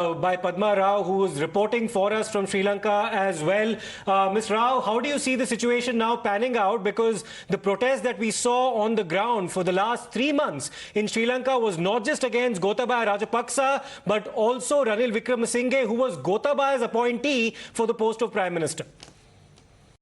by Padma Rao, who is reporting for us from Sri Lanka as well. Ms. Rao, how do you see the situation now panning out? Because the protest that we saw on the ground for the last 3 months in Sri Lanka was not just against Gotabaya Rajapaksa, but also Ranil Wickremesinghe, who was Gotabaya's appointee for the post of Prime Minister.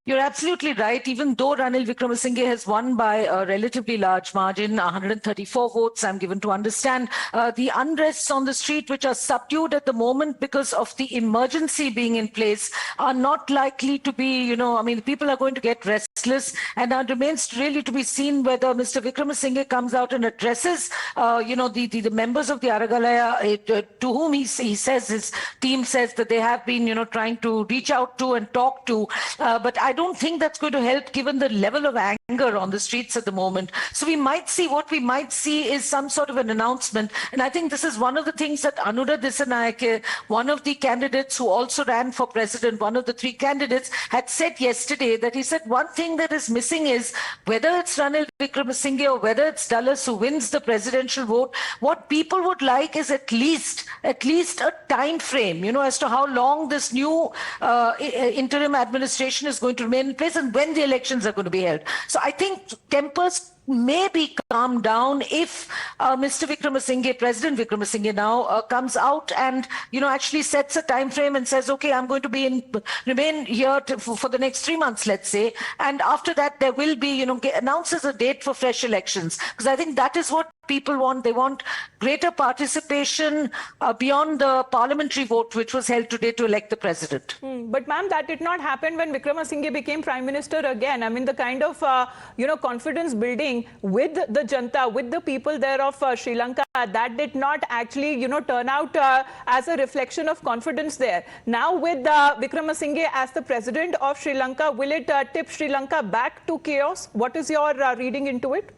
You're absolutely right. Even though Ranil Wickremesinghe has won by a relatively large margin, 134 votes, I'm given to understand, the unrests on the street, which are subdued at the moment because of the emergency being in place, are not likely to be, people are going to get restless, and it remains really to be seen whether Mr. Wickremesinghe comes out and addresses, the members of the Aragalaya, to whom he says, his team says that they have been, trying to reach out to and talk to, but I don't think that's going to help given the level of anger on the streets at the moment. So what we might see is some sort of an announcement. And I think this is one of the things that Anura Dissanayake, one of the candidates who also ran for president, one of the 3 candidates, had said yesterday that he said one thing that is missing is whether it's Ranil Wickremesinghe or whether it's Dulles who wins the presidential vote, what people would like is at least a time frame, as to how long this new interim administration is going to remain in place and when the elections are going to be held. So I think tempers may be calmed down if Mr. Wickremesinghe, President Wickremesinghe now comes out and actually sets a time frame and says, okay, I'm going to remain here for the next 3 months, let's say, and after that there will be announces a date for fresh elections, because I think that is what people want. They want greater participation beyond the parliamentary vote which was held today to elect the president. But ma'am, that did not happen when Wickremesinghe became prime minister again. I mean, the kind of confidence building with the Janta, with the people there of Sri Lanka, that did not actually turn out as a reflection of confidence there. Now with Wickremesinghe as the president of Sri Lanka, will it tip Sri Lanka back to chaos? What is your reading into it?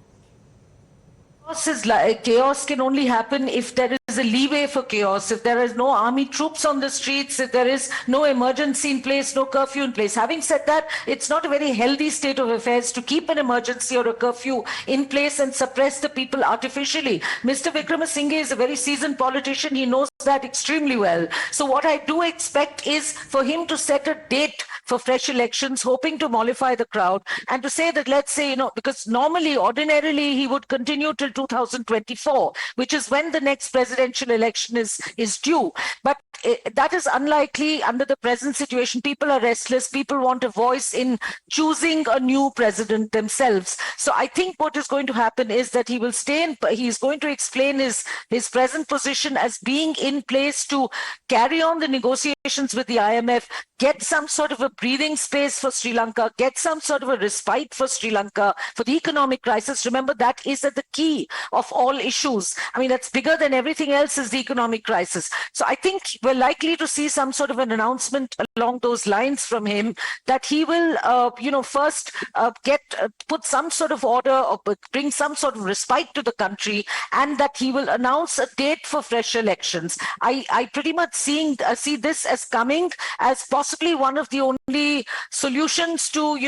Chaos can only happen if there is a leeway for chaos, if there is no army troops on the streets, if there is no emergency in place, no curfew in place. Having said that, it's not a very healthy state of affairs to keep an emergency or a curfew in place and suppress the people artificially. Mr. Wickremesinghe is a very seasoned politician. He knows that extremely well. So what I do expect is for him to set a date for fresh elections, hoping to mollify the crowd, and to say that, let's say, because ordinarily, he would continue till 2024, which is when the next presidential election is due. But that is unlikely under the present situation. People are restless. People want a voice in choosing a new president themselves. So I think what is going to happen is that he will he's going to explain his present position as being in place to carry on the negotiations with the IMF, get some sort of a breathing space for Sri Lanka, get some sort of a respite for Sri Lanka, for the economic crisis. Remember, that is at the key of all issues. I mean, that's bigger than everything else is the economic crisis. So I think we're likely to see some sort of an announcement along those lines from him that he will, first put some sort of order or bring some sort of respite to the country, and that he will announce a date for fresh elections. I pretty much see this as coming as possibly one of the only solutions to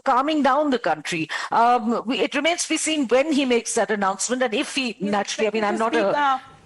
calming down the country. It remains to be seen when he makes that announcement, and if he naturally, I'm not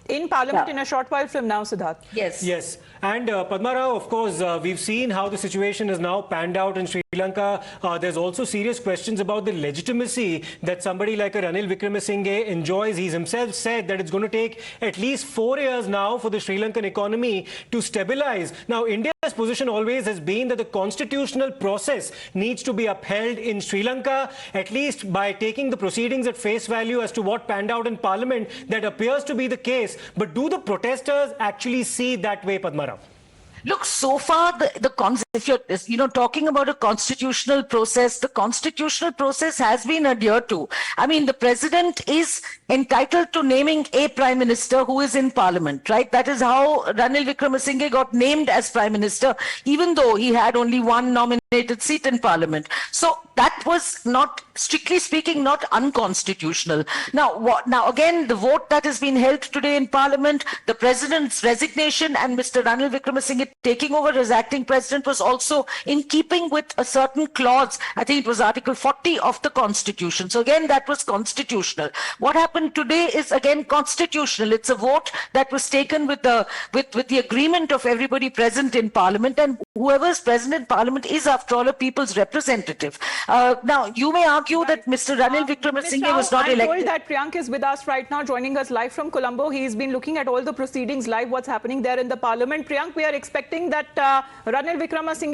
in Parliament in a short while from now, Siddharth. Yes. And Padma Rao, of course, we've seen how the situation is now panned out in Sri Lanka. There's also serious questions about the legitimacy that somebody like a Ranil Wickremesinghe enjoys. He's himself said that it's going to take at least 4 years now for the Sri Lankan economy to stabilize. Now, India's position always has been that the constitutional process needs to be upheld in Sri Lanka, at least by taking the proceedings at face value as to what panned out in Parliament. That appears to be the case. But do the protesters actually see that way, Padma Rao? Look, so far, if you're talking about a constitutional process, the constitutional process has been adhered to. I mean, the president is entitled to naming a prime minister who is in parliament, right? That is how Ranil Wickremesinghe got named as prime minister, even though he had only one nominated seat in parliament. So that was not strictly speaking, not unconstitutional. Now again, the vote that has been held today in Parliament, the President's resignation and Mr. Ranil Wickremesinghe taking over as acting President was also in keeping with a certain clause. I think it was Article 40 of the Constitution. So again, that was constitutional. What happened today is again constitutional. It's a vote that was taken with the agreement of everybody present in Parliament, and whoever's present in Parliament is, after all, a people's representative. Now, you may argue that Mr. Ranil Wickremesinghe was not I'm elected. told that Priyank is with us right now, joining us live from Colombo. He's been looking at all the proceedings live, what's happening there in the Parliament. Priyank, we are expecting that Ranil Wickremesinghe